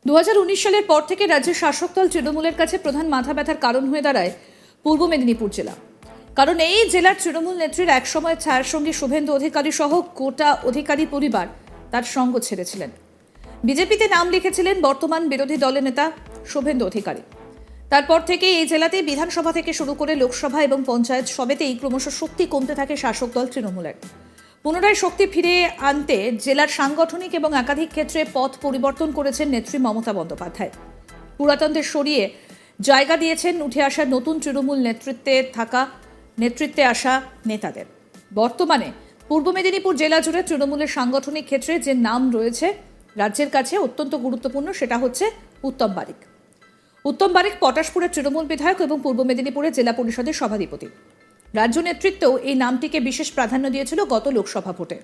2019 সালের পর থেকে রাজ্যের শাসক দল তৃণমূলের কাছে প্রধান মাথা ব্যথার কারণ হয়ে দাঁড়ায় পূর্ব মেদিনীপুর জেলা। কারণ এই জেলার তৃণমূল নেত্রীর একসময় ছায়াসঙ্গী শুভেন্দু অধিকারী সহ গোটা অধিকারী পরিবার তার সঙ্গ ছেড়েছিলেন। বিজেপিতে নাম লিখেছিলেন বর্তমান বিরোধী দলের নেতা শুভেন্দু অধিকারী। তারপর থেকে এই জেলাতে বিধানসভা থেকে শুরু করে লোকসভা এবং পঞ্চায়েত সবেতেই ক্রমশ শক্তি কমতে থাকে শাসক দল তৃণমূলের। পুনরায় শক্তি ফিরিয়ে আনতে জেলার সাংগঠনিক এবং একাধিক ক্ষেত্রে পথ পরিবর্তন করেছেন নেত্রী মমতা বন্দ্যোপাধ্যায়। পুরাতনদের সরিয়ে জায়গা দিয়েছেন উঠে আসা নতুন তৃণমূল নেতৃত্বে আসা নেতাদের। বর্তমানে পূর্ব মেদিনীপুর জেলা জুড়ে তৃণমূলের সাংগঠনিক ক্ষেত্রে যে নাম রয়েছে রাজ্যের কাছে অত্যন্ত গুরুত্বপূর্ণ, সেটা হচ্ছে উত্তম বারিক। উত্তম বারিক পটাশপুরের তৃণমূল বিধায়ক এবং পূর্ব মেদিনীপুরের জেলা পরিষদের সভাধিপতি। রাজ্য নেতৃত্বেও এই নামটিকে বিশেষ প্রাধান্য দিয়েছিল গত লোকসভা ভোটে।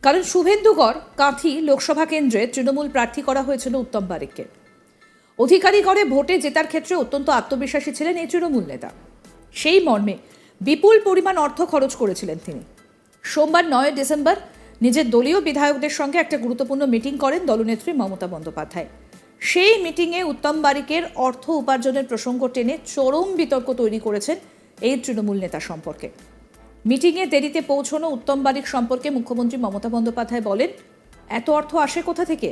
কারণ শুভেন্দুগড় কাঁথি লোকসভা কেন্দ্রে তৃণমূল প্রার্থী করা হয়েছিল উত্তম বারিককে। অধিকারীগড়ে ভোটে জেতার ক্ষেত্রে অত্যন্ত আত্মবিশ্বাসী ছিলেন এই তৃণমূল নেতা। সেই মর্মে বিপুল পরিমাণ অর্থ খরচ করেছিলেন তিনি। সোমবার 9 ডিসেম্বর নিজের দলীয় বিধায়কদের সঙ্গে একটা গুরুত্বপূর্ণ মিটিং করেন দলনেত্রী মমতা বন্দ্যোপাধ্যায়। সেই মিটিংয়ে উত্তম বারিকের অর্থ উপার্জনের প্রসঙ্গ টেনে চরম বিতর্ক তৈরি করেছেন এই তৃণমূল নেতা সম্পর্কে। মিটিংয়ে দেরিতে পৌঁছানো উত্তম বারিক সম্পর্কে মুখ্যমন্ত্রী মমতা বন্দ্যোপাধ্যায় বলেন, এত অর্থ আসে কোথা থেকে?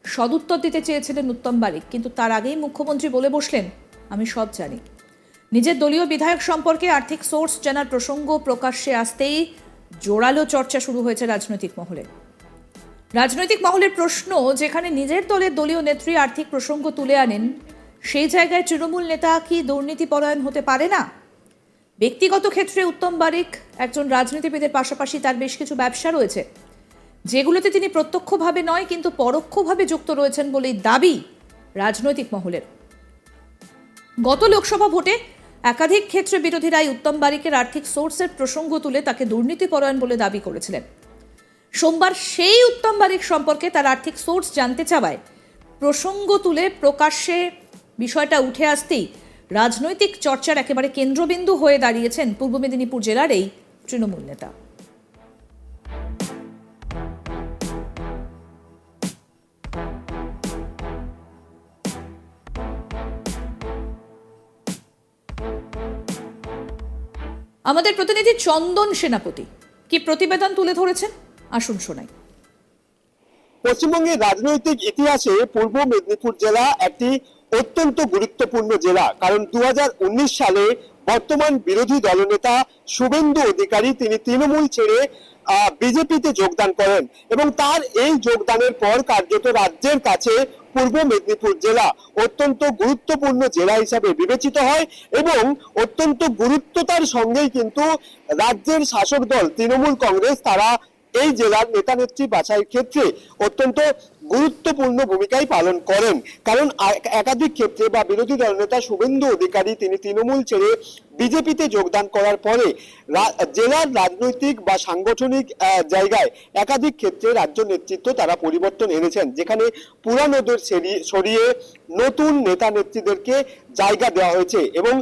সদুত্তর দিতে চেয়েছিলেন উত্তম বারিক, কিন্তু তার আগেই মুখ্যমন্ত্রী বলে বসলেন, আমি সব জানি। নিজের দলীয় বিধায়ক সম্পর্কে আর্থিক সোর্স জানার প্রসঙ্গ প্রকাশ্যে আসতেই জোরালো চর্চা শুরু হয়েছে রাজনৈতিক মহলের প্রশ্ন, যেখানে নিজের দলের দলীয় নেত্রী আর্থিক প্রসঙ্গ তুলে আনেন, সেই জায়গায় তৃণমূল নেতা কি দুর্নীতিপরায়ণ হতে পারে না? ব্যক্তিগত ক্ষেত্রে উত্তম বারিক একজন রাজনীতিবিদের পাশাপাশি তার বেশ কিছু ব্যবসা রয়েছে, যেগুলোতে তিনি প্রত্যক্ষভাবে নয় কিন্তু পরোক্ষভাবে যুক্ত রয়েছেন বলেই দাবি রাজনৈতিক মহলের। গত লোকসভা ভোটে একাধিক ক্ষেত্রে বিরোধীরাই উত্তম বারিকের আর্থিক সোর্সের প্রসঙ্গ তুলে তাকে দুর্নীতিপরায়ণ বলে দাবি করেছিলেন। সোমবার সেই উত্তম বারিক সম্পর্কে তার আর্থিক সোর্স জানতে চাওয়ায় প্রসঙ্গ তুলে প্রকাশ্যে বিষয়টা উঠে আসতেই রাজনৈতিক চর্চার একেবারে কেন্দ্রবিন্দু হয়ে দাঁড়িয়েছেন পূর্ব মেদিনীপুর জেলার এই তৃণমূল নেতা। আমাদের প্রতিনিধি চন্দন সেনাপতি কি প্রতিবেদন তুলে ধরেছেন, আসুন শোনাই। পশ্চিমবঙ্গের রাজনৈতিক ইতিহাসে পূর্ব মেদিনীপুর জেলা একটি অত্যন্ত গুরুত্বপূর্ণ জেলা। কারণ 2019 সালে বর্তমান বিরোধী দলনেতা শুভেন্দু অধিকারী তিনি তৃণমূল ছেড়ে বিজেপিতে যোগদান করেন এবং তার এই যোগদানের পর কার্যত রাজ্যের কাছে পূর্ব মেদিনীপুর জেলা অত্যন্ত গুরুত্বপূর্ণ জেলা হিসাবে বিবেচিত হয় এবং অত্যন্ত গুরুত্বতার সঙ্গেই কিন্তু রাজ্যের শাসক দল তৃণমূল কংগ্রেস তারা এই জেলার নেতা নেত্রী বাছাইয়ের ক্ষেত্রে অত্যন্ত গুরুত্বপূর্ণ ভূমিকাই পালন করেন। কারণ একাধিক ক্ষেত্রে বা বিরোধী দলনেতা শুভেন্দু অধিকারী তিনি তৃণমূল ছেড়ে বিজেপিতে যোগদান করার পরে জেলার রাজনৈতিক বা সাংগঠনিক জায়গায় একাধিক ক্ষেত্রে রাজ্য নেতৃত্ব তারা পরিবর্তন এনেছেন, যেখানে পুরানোদের সরিয়ে নতুন নেতা নেত্রীদেরকে জায়গা দেওয়া হয়েছে এবং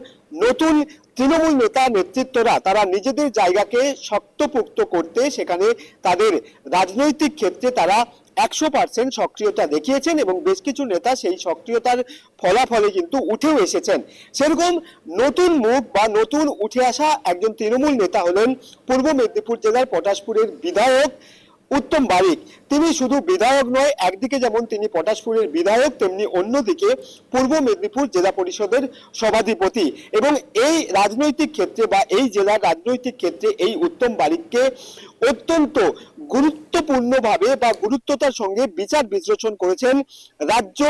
নতুন তৃণমূল নেতা নেতৃত্বরা তারা নিজেদের জায়গাকে শক্তপোক্ত করতে সেখানে তাদের রাজনৈতিক ক্ষেত্রে তারা 100% সক্রিয়তা দেখিয়েছেন এবং বেশ কিছু নেতা সেই সক্রিয়তার ফলাফলে কিন্তু উঠেও এসেছেন। সেরকম নতুন মুখ বা নতুন উঠে আসা একজন তৃণমূল নেতা হলেন পূর্ব মেদিনীপুর জেলার পটাশপুরের বিধায়ক উত্তম বারিক। তিনি শুধু বিধায়ক নয়, একদিকে যেমন তিনি পটাশপুরের বিধায়ক, তেমনি অন্যদিকে পূর্ব মেদিনীপুর জেলা পরিষদের সভাধিপতি এবং এই রাজনৈতিক ক্ষেত্রে বা এই জেলার রাজনৈতিক ক্ষেত্রে এই উত্তম বারিককে অত্যন্ত গুরুত্বপূর্ণভাবে বা গুরুত্বতার সঙ্গে বিচার বিশ্লেষণ করেছেন রাজ্য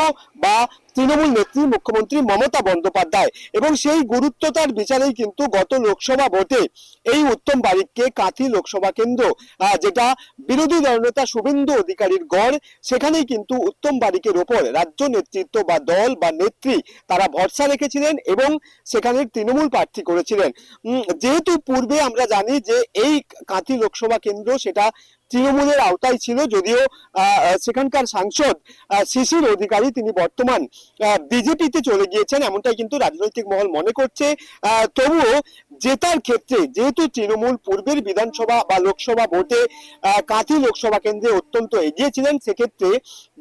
বা তৃণমূল নেত্রী মুখ্যমন্ত্রী মমতা বন্দ্যোপাধ্যায় এবং সেই গুরুত্বতার বিচারেই কিন্তু গত লোকসভা ভোটে এই উত্তম বারিককে কাঁথি লোকসভা কেন্দ্র, যেটা বিরোধী দলনেতা শুভেন্দু অধিকারীর গড়, সেখানেই কিন্তু উত্তম বারিকের ওপর রাজ্য নেতৃত্ব বা দল বা নেত্রী তারা ভরসা রেখেছিলেন এবং সেখানে তৃণমূল প্রার্থী করেছিলেন। যেহেতু পূর্বে আমরা জানি যে এই কাঁথি লোকসভা কেন্দ্র সেটা তৃণমূলের আওতায় ছিল, যদিও সেখানকার সাংসদ শিশির অধিকারী তিনি বর্তমান বিজেপিতে চলে গিয়েছেন, এমনটাই কিন্তু রাজনৈতিক মহল মনে করছে। তবুও জেতার ক্ষেত্রে যেহেতু তৃণমূল পূর্বের বিধানসভা বা লোকসভা ভোটে কাঁথি লোকসভা কেন্দ্রে অত্যন্ত এগিয়ে ছিলেন, সেক্ষেত্রে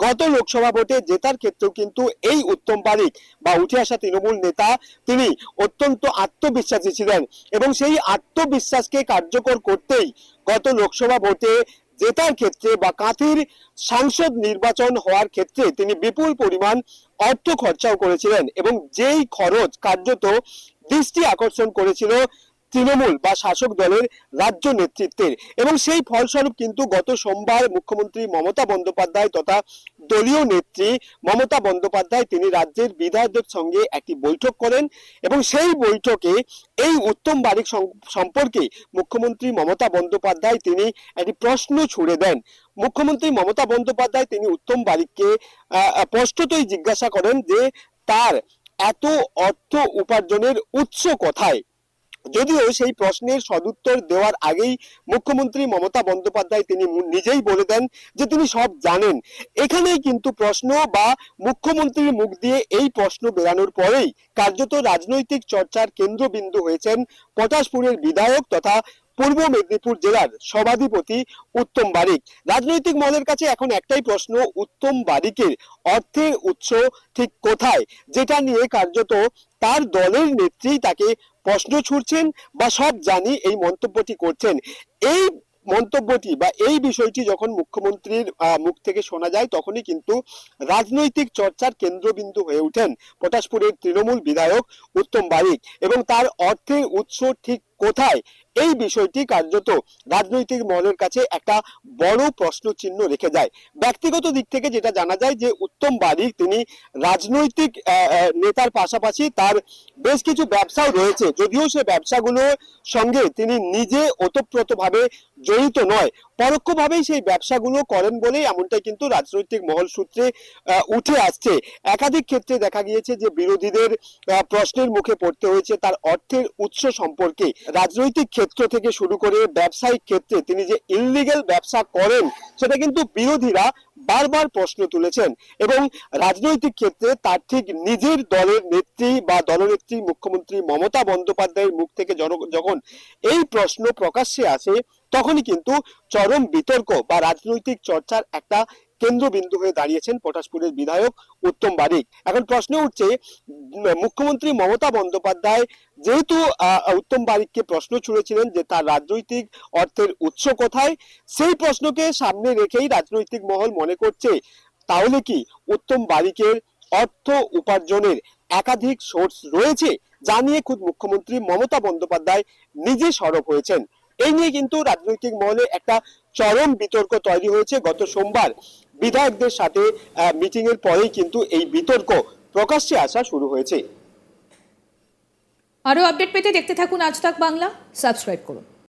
গত লোকসভা ভোটে জেতার ক্ষেত্রেও কিন্তু এই উত্তম বারিক বা উঠে আসা তৃণমূল নেতা তিনি অত্যন্ত আত্মবিশ্বাসী ছিলেন এবং সেই আত্মবিশ্বাসকে কার্যকর করতেই গত লোকসভা ভোটে জেতার ক্ষেত্রে বা কাঁথির সাংসদ নির্বাচন হওয়ার ক্ষেত্রে তিনি বিপুল পরিমাণ অর্থ খরচাও করেছিলেন এবং যেই খরচ কার্যত দৃষ্টি আকর্ষণ করেছিল তৃণমূল বা শাসক দলের রাজ্য নেতৃত্বের, এবং সেই ফলস্বরূপ কিন্তু গত সোমবার মুখ্যমন্ত্রী মমতা বন্দ্যোপাধ্যায় তথা দলীয় নেত্রী মমতা বন্দ্যোপাধ্যায় তিনি রাজ্যের বিধায়কদের সঙ্গে একটি বৈঠক করেন এবং সেই বৈঠকে এই উত্তম বারিক সম্পর্কে মুখ্যমন্ত্রী মমতা বন্দ্যোপাধ্যায় তিনি একটি প্রশ্ন ছুড়ে দেন। মুখ্যমন্ত্রী মমতা বন্দ্যোপাধ্যায় তিনি উত্তম বারিককে স্পষ্টতই জিজ্ঞাসা করেন যে তার এত অর্থ উপার্জনের উৎস কোথায়। যদিও সেই প্রশ্নের সদুত্তর দেওয়ার আগেই মুখ্যমন্ত্রী মমতা বন্দ্যোপাধ্যায় তিনি নিজেই বলে দেন যে তিনি সব জানেন। এখানেই কিন্তু প্রশ্ন বা মুখ্যমন্ত্রীর মুখ দিয়ে এই প্রশ্ন বেরানোর পরেই কার্যত রাজনৈতিক চর্চার কেন্দ্রবিন্দু হয়েছেন পটাশপুরের বিধায়ক তথা পূর্ব মেদিনীপুর জেলার সভাধিপতি উত্তম বারিক। রাজনৈতিক মহলের কাছে এখন একটাই প্রশ্ন, উত্তম বারিকের অর্থের উৎস ঠিক কোথায়, যেটা নিয়ে কার্যত তার দলের নেত্রী তাকে প্রশ্ন ছুড়ছেন বা সব জানি এই মন্তব্যটি করছেন। এই মন্তব্যটি বা এই বিষয়টি যখন মুখ্যমন্ত্রীর মুখ থেকে শোনা যায় তখনই কিন্তু রাজনৈতিক চর্চার কেন্দ্রবিন্দু হয়ে ওঠেন পটাশপুরের তৃণমূল বিধায়ক উত্তম বারিক এবং তার অর্থের উৎস ঠিক কোথায় এই বিষয়টি কার্যত রাজনৈতিক মহলের কাছে একটা বড় প্রশ্ন চিহ্ন রেখে যায়। ব্যক্তিগত দিক থেকে যেটা জানা যায় যে উত্তম বারিক তিনি রাজনৈতিক নেতার পাশাপাশি তার বেশ কিছু ব্যবসাও রয়েছে, যদিও সে ব্যবসাগুলোর সঙ্গে তিনি নিজে ওতপ্রোতভাবে জড়িত নয়, পরোক্ষভাবেই সেই ব্যবসাগুলো করেন বলেই এমনটাই কিন্তু রাজনৈতিক মহল সূত্রে উঠে আসছে। একাধিক ক্ষেত্রে দেখা গিয়েছে যে বিরোধীদের প্রশ্নের মুখে পড়তে হয়েছে তার অর্থের উৎস সম্পর্কে। রাজনৈতিক ক্ষেত্র থেকে শুরু করে ব্যবসায়িক ক্ষেত্রে তিনি যে ইললিগ্যাল ব্যবসা করেন সেটা কিন্তু বিরোধীরা বারবার প্রশ্ন তুলেছেন এবং রাজনৈতিক ক্ষেত্রে তার ঠিক নিজের দলের নেত্রী বা দলনেত্রী মুখ্যমন্ত্রী মমতা বন্দ্যোপাধ্যায়ের মুখ থেকে যখন এই প্রশ্ন প্রকাশ্যে আসে তখনই কিন্তু চরম বিতর্ক বা রাজনৈতিক চর্চার একটা কেন্দ্রবিন্দু হয়ে দাঁড়িয়েছেন পটাশপুরের বিধায়ক উত্তম বারিক। এখন প্রশ্ন উঠছে মুখ্যমন্ত্রী মমতা বন্দ্যোপাধ্যায় যেহেতু উত্তম বারিককে প্রশ্ন ছুড়েছিলেন যে তার রাজনৈতিক অর্থের উৎস কোথায়, সেই প্রশ্নকে সামনে রেখেই রাজনৈতিক মহল মনে করছে তাহলে কি উত্তম বারিকের অর্থ উপার্জনের একাধিক সোর্স রয়েছে, যা নিয়ে খুদ মুখ্যমন্ত্রী মমতা বন্দ্যোপাধ্যায় নিজে সরব হয়েছেন। এই নিয়ে কিন্তু রাজনৈতিক মহলে একটা চরম বিতর্ক তৈরি হয়েছে। গত সোমবার বিধায়কদের সাথে মিটিং এর পরেই কিন্তু এই বিতর্ক প্রকাশ্যে আসা শুরু হয়েছে। আরো আপডেট পেতে দেখতে থাকুন আজ তাক বাংলা, সাবস্ক্রাইব করুন।